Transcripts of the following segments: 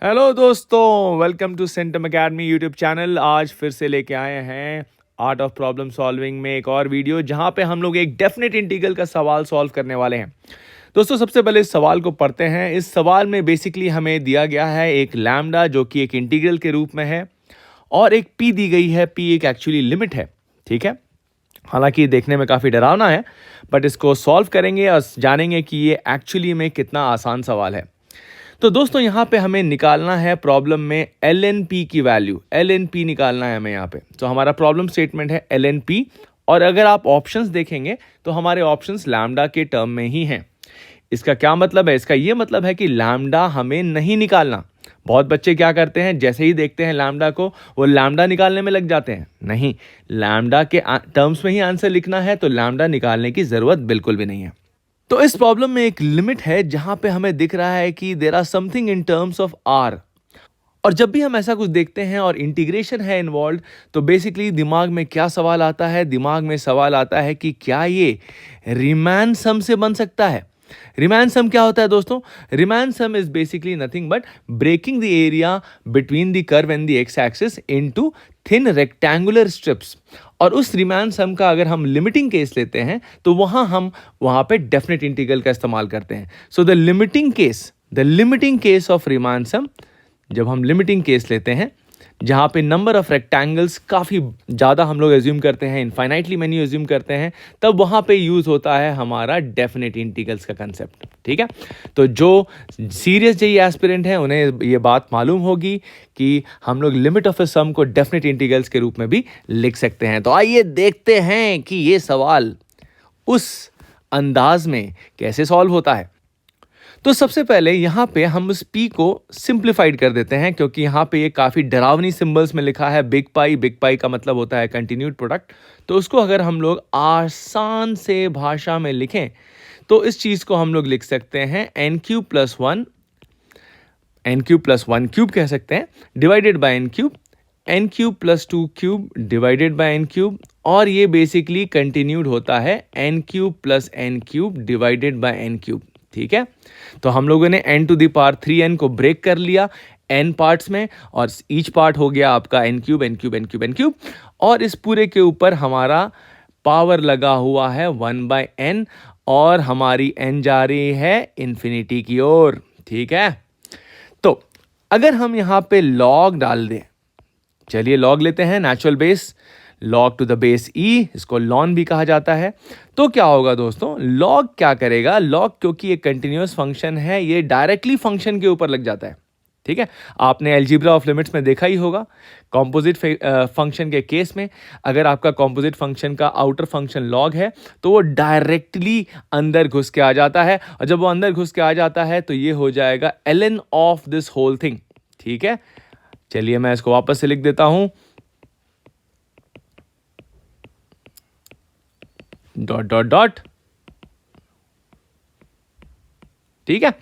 Hello दोस्तों, welcome to Centum academy YouTube channel. आज फिर से लेके आए हैं आर्ट ऑफ प्रॉब्लम सॉल्विंग में एक और वीडियो, जहां पे हम लोग एक डेफिनेट इंटीग्रल का सवाल सॉल्व करने वाले हैं। दोस्तों, सबसे पहले इस सवाल को पढ़ते हैं। इस सवाल में बेसिकली हमें दिया गया है एक लैम्डा जो कि एक इंटीग्रल के रूप में है, और एक पी दी गई है। पी एक एक्चुअली लिमिट है, ठीक है। हालांकि देखने में काफ़ी डरावना है, बट इसको सॉल्व करेंगे और जानेंगे कि ये एक्चुअली में कितना आसान सवाल है। तो दोस्तों, यहाँ पे हमें निकालना है प्रॉब्लम में एल एन पी की वैल्यू। एल एन पी निकालना है हमें यहाँ पे। तो हमारा प्रॉब्लम स्टेटमेंट है एल एन पी, और अगर आप ऑप्शंस देखेंगे तो हमारे ऑप्शंस लैम्डा के टर्म में ही हैं। इसका क्या मतलब है? इसका ये मतलब है कि लैम्डा हमें नहीं निकालना। बहुत बच्चे क्या करते हैं, जैसे ही देखते हैं लैम्डा को वो लैम्डा निकालने में लग जाते हैं। नहीं, लैम्डा के टर्म्स में ही आंसर लिखना है, तो लैम्डा निकालने की जरूरत बिल्कुल भी नहीं है। तो इस प्रॉब्लम में एक लिमिट है जहां पे हमें दिख रहा है कि there are something in terms of R. और जब भी हम ऐसा कुछ देखते हैं और इंटीग्रेशन है इन्वॉल्व, तो बेसिकली दिमाग में क्या सवाल आता है? दिमाग में सवाल आता है कि क्या ये रीमान सम से बन सकता है? रीमान सम क्या होता है दोस्तों? Riemann sum is basically nothing but breaking the area between the curve and the X axis into thin rectangular strips. और उस रीमान सम का अगर हम लिमिटिंग केस लेते हैं तो वहां पे डेफिनेट इंटीग्रल का इस्तेमाल करते हैं। So the limiting case of Riemann sum, जब हम लिमिटिंग केस लेते हैं जहां पे नंबर ऑफ रेक्टेंगल्स काफ़ी ज़्यादा हम लोग एज्यूम करते हैं, इनफाइनाइटली मैनी एज्यूम करते हैं, तब वहां पे यूज़ होता है हमारा डेफिनेट इंटीग्रल्स का कंसेप्ट, ठीक है। तो जो सीरियस जेईई एस्पिरेंट हैं उन्हें ये बात मालूम होगी कि हम लोग लिमिट ऑफ ए सम को डेफिनेट इंटीग्रल्स के रूप में भी लिख सकते हैं। तो आइए देखते हैं कि ये सवाल उस अंदाज में कैसे सॉल्व होता है। तो सबसे पहले यहाँ पे हम उस p को सिंप्लीफाइड कर देते हैं, क्योंकि यहाँ पे ये काफ़ी डरावनी सिंबल्स में लिखा है। बिग पाई का मतलब होता है कंटिन्यूड प्रोडक्ट। तो उसको अगर हम लोग आसान से भाषा में लिखें तो इस चीज़ को हम लोग लिख सकते हैं n cube plus one cube कह सकते हैं, divided by n cube plus 2 cube divided by n cube, और ये बेसिकली कंटिन्यूड होता है n cube plus n cube divided by n cube, ठीक है। तो हम लोगों ने n to the power 3n को ब्रेक कर लिया n पार्ट्स में, और ईच पार्ट हो गया आपका n क्यूब, और इस पूरे के ऊपर हमारा पावर लगा हुआ है 1/n, और हमारी n जा रही है इन्फिनिटी की ओर, ठीक है। तो अगर हम यहां पे log डाल दें, चलिए log लेते हैं, natural base, log to the base e, इसको ln भी कहा जाता है। तो क्या होगा दोस्तों, log क्या करेगा? log क्योंकि ये कंटिन्यूअस फंक्शन है, ये डायरेक्टली फंक्शन के ऊपर लग जाता है, ठीक है। आपने अलजेब्रा ऑफ लिमिट्स में देखा ही होगा, कॉम्पोजिट फंक्शन के केस में अगर आपका कॉम्पोजिट फंक्शन का आउटर फंक्शन log है तो वो डायरेक्टली अंदर घुस के आ जाता है, और जब वो अंदर घुस के आ जाता है तो ये हो जाएगा ln of this whole thing, ठीक है। चलिए मैं इसको वापस से लिख देता हूं, डॉट डॉट डॉट, ठीक है।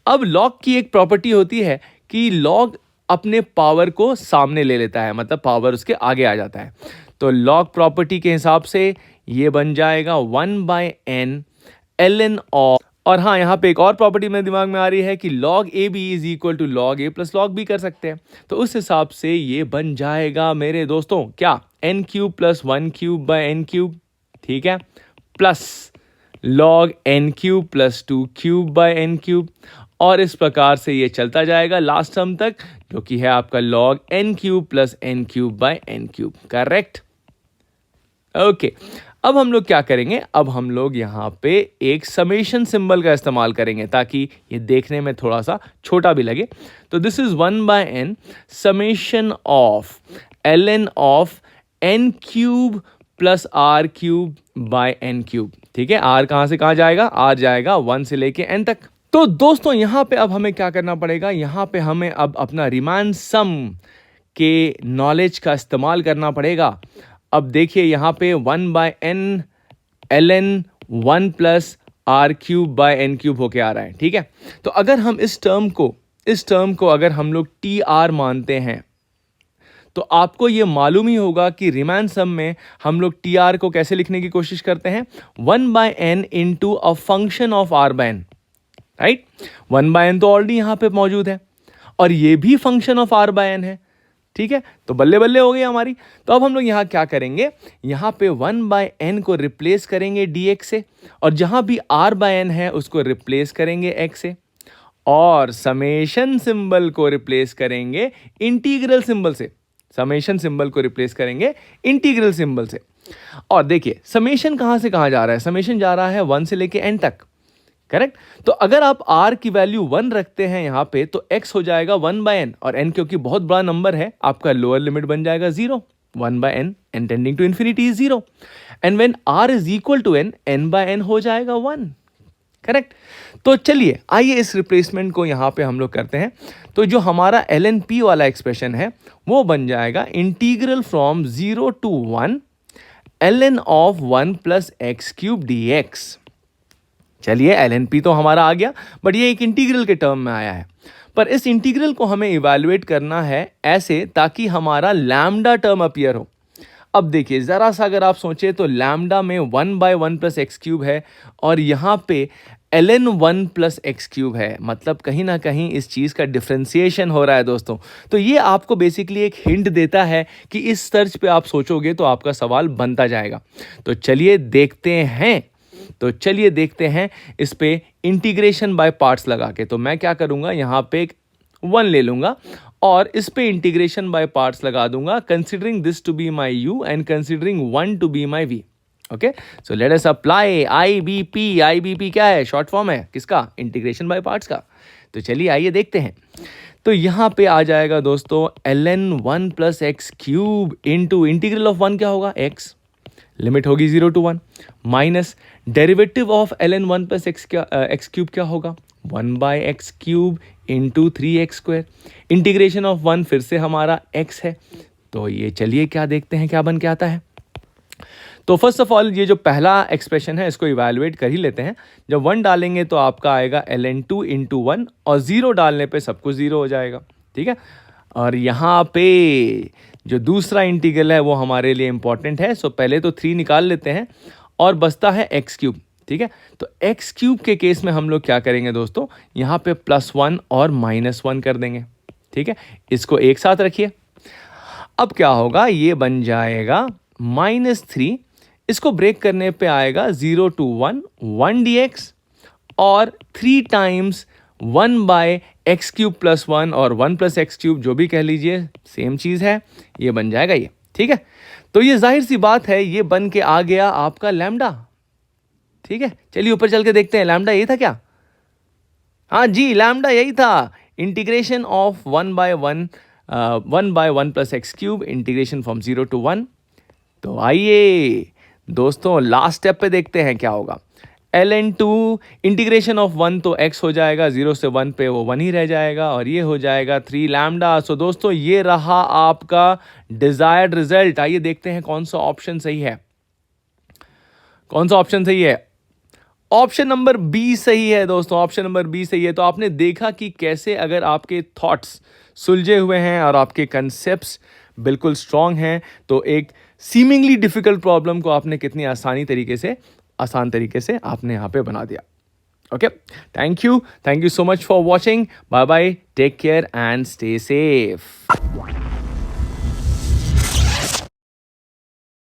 अब log की एक प्रॉपर्टी होती है कि log अपने पावर को सामने ले लेता है, मतलब पावर उसके आगे आ जाता है। तो log प्रॉपर्टी के हिसाब से ये बन जाएगा 1/n ln ऑफ, और हाँ, यहाँ पे एक और प्रॉपर्टी मेरे दिमाग में आ रही है कि log a b is equal to log a plus log b कर सकते हैं। तो उस हिसाब से ये बन जाएगा मेरे दोस्तों क्या, n cube plus 1 cube by n cube, ठीक है, plus log n cube plus 2 cube by n cube, और इस प्रकार से ये चलता जाएगा लास्ट टर्म तक, जो कि है आपका log n cube plus n cube by n cube, correct. Okay, अब हम लोग क्या करेंगे? अब हम लोग यहाँ पे एक समेशन सिंबल का इस्तेमाल करेंगे ताकि ये देखने में थोड़ा सा छोटा भी लगे। तो this is 1/n summation of ln of n cube plus r cube by n cube, ठीक है। r कहां से कहां जाएगा? r जाएगा 1 से लेके n तक। तो दोस्तों, यहां पे अब हमें क्या करना पड़ेगा? यहां पे हमें अब अपना रीमान सम के नॉलेज का इस्तेमाल करना पड़ेगा। अब देखिए यहाँ पे 1/n ln 1 plus r cube by n cube होके आ रहा है, ठीक है। तो अगर हम इस टर्म को अगर हम लोग tr मानते हैं तो आपको ये मालूम ही होगा कि रीमान सम में हम लोग tr को कैसे लिखने की कोशिश करते हैं, 1/n into a function of r/n, right. 1/n तो ऑलरेडी यहां पे मौजूद है, और ये भी function of r by n है। ठीक है, तो बल्ले बल्ले हो गई हमारी। तो अब हम लोग यहाँ क्या करेंगे, यहाँ पे 1 बाय n को रिप्लेस करेंगे dx से, और जहाँ भी r बाय n है उसको रिप्लेस करेंगे x से, और समेशन सिंबल को रिप्लेस करेंगे इंटीग्रल सिंबल से। समेशन सिंबल को रिप्लेस करेंगे इंटीग्रल सिंबल से। और देखिए समेशन कहाँ से कहाँ जा रहा है, समेशन जा रहा है 1 से लेके n तक, करेक्ट। तो अगर आप r की वैल्यू 1 रखते हैं यहाँ पे तो x हो जाएगा 1 बाय n, और n क्योंकि बहुत बड़ा नंबर है आपका लोअर लिमिट बन जाएगा 0, 1 by n, n tending to infinity is 0, and when r is equal to n, n by n हो जाएगा 1, करेक्ट। तो चलिए आइए इस रिप्लेसमेंट को यहाँ पे हम लोग करते हैं। तो जो हमारा ln p वाला एक्सप्रेशन है वो बन जाएगा integral from 0 to 1 ln of 1 plus x cube dx। चलिए ln p तो हमारा आ गया, बट ये एक इंटीग्रल के टर्म में आया है। पर इस इंटीग्रल को हमें इवैल्यूएट करना है ऐसे ताकि हमारा लैम्डा टर्म अपीयर हो। अब देखिए ज़रा सा अगर आप सोचें तो लैम्डा में 1 बाय 1 प्लस एक्स क्यूब है, और यहाँ पे ln 1 प्लस एक्स क्यूब है, मतलब कहीं ना कहीं इस चीज़ का डिफ्रेंसिएशन हो रहा है दोस्तों। तो ये आपको बेसिकली एक हिंट देता है कि इस सर्च पे आप सोचोगे तो आपका सवाल बनता जाएगा। तो चलिए देखते हैं इस पे इंटीग्रेशन बाय पार्ट्स लगा के। तो मैं क्या करूँगा, यहाँ पे एक 1 ले लूँगा और इस पे इंटीग्रेशन बाय पार्ट्स लगा दूंगा, considering this to be my u and considering 1 to be my v। Okay, so let us apply IBP। IBP क्या है, शॉर्ट फॉर्म है किसका, इंटीग्रेशन बाय पार्ट्स का। तो चलिए आइए देखते हैं। तो यहाँ पे आ जाएगा दोस्तों ln 1 plus x cube into integral of 1 क्या होगा, x, लिमिट होगी 0 to 1, minus derivative of ln 1 plus x cube क्या होगा, 1 by x cube into 3x square. Integration of 1 फिर से हमारा x है। तो ये चलिए क्या देखते हैं क्या बन के आता है। तो फर्स्ट ऑफ ऑल ये जो पहला एक्सप्रेशन है इसको इवैल्यूएट कर ही लेते हैं। जब 1 डालेंगे तो आपका आएगा ln 2 इंटू 1, और 0 डालने पे सब कुछ 0 हो जाएगा। ठीक है, और यहाँ पे जो दूसरा इंटीग्रल है वो हमारे लिए इंपॉर्टेंट है। सो पहले तो 3 निकाल लेते हैं और बचता है एक्स क्यूब। ठीक है, तो एक्स क्यूब के केस में हम लोग क्या करेंगे दोस्तों, यहाँ पे +1 और -1 कर देंगे। ठीक है, इसको एक साथ रखिए। अब क्या होगा, ये बन जाएगा -3, इसको ब्रेक करने पे आएगा 0 to 1 1 dx, और 3 times 1 by x cube plus 1 और 1 प्लस एक्स क्यूब, जो भी कह लीजिए सेम चीज़ है, ये बन जाएगा ये। ठीक है, तो ये जाहिर सी बात है ये बन के आ गया आपका लैम्डा। ठीक है, चलिए ऊपर चल के देखते हैं लैम्डा यही था क्या। हाँ जी, लैम्डा यही था, integration of 1 by 1 plus x cube, integration from 0 to 1। तो आइए दोस्तों लास्ट स्टेप पे देखते हैं क्या होगा। ln 2 इंटीग्रेशन ऑफ 1 तो x हो जाएगा, 0 से 1 पे वो 1 ही रह जाएगा, और ये हो जाएगा 3 लैम्डा। सो दोस्तों ये रहा आपका डिजायर्ड रिजल्ट। आइए देखते हैं कौन सा ऑप्शन सही है। कौन सा ऑप्शन सही है, ऑप्शन नंबर बी सही है दोस्तों, ऑप्शन नंबर बी सही है। तो आपने देखा कि कैसे अगर आपके थॉट्स सुलझे हुए हैं और आपके कंसेप्ट्स बिल्कुल स्ट्रांग हैं तो एक सीमिंगली डिफिकल्ट प्रॉब्लम को आपने कितनी आसान तरीके से आपने यहाँ पे बना दिया। Okay, thank you so much for watching. Bye bye, take care and stay safe.